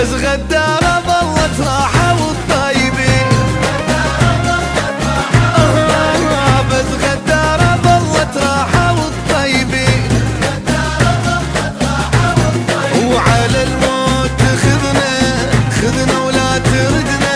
بس غدارة ظلت راحة والطيبين. بس غدارة ظلت راحة والطيبين. وعلى الموت خذنا خذنا ولا تردنا.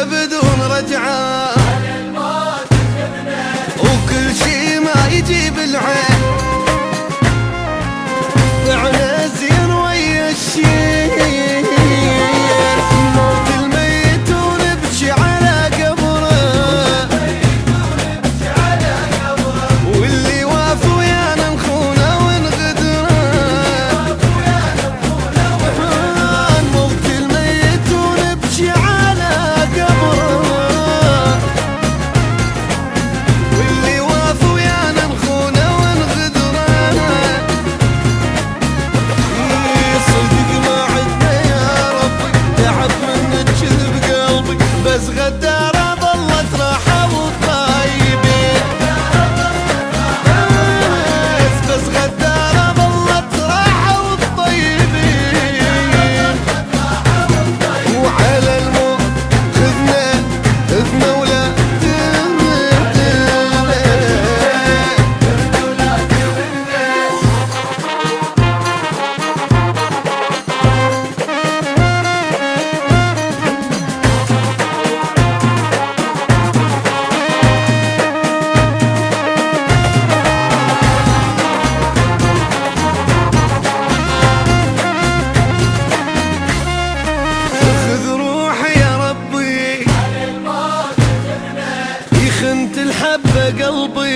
بدون رجعة وكل شي ما يجيب العين. طعنا الزين ويا الشين، موت الميت ونبكي على قبره. واللي واف ويانا نخونه ونغدره. موت الميت ونبكي على بس غدارة ظلت راحة والطيبين. بس غدارة ظلت راحة والطيبين. وعلى الموت خذنا خذنا ولا خنت الحبة قلبي.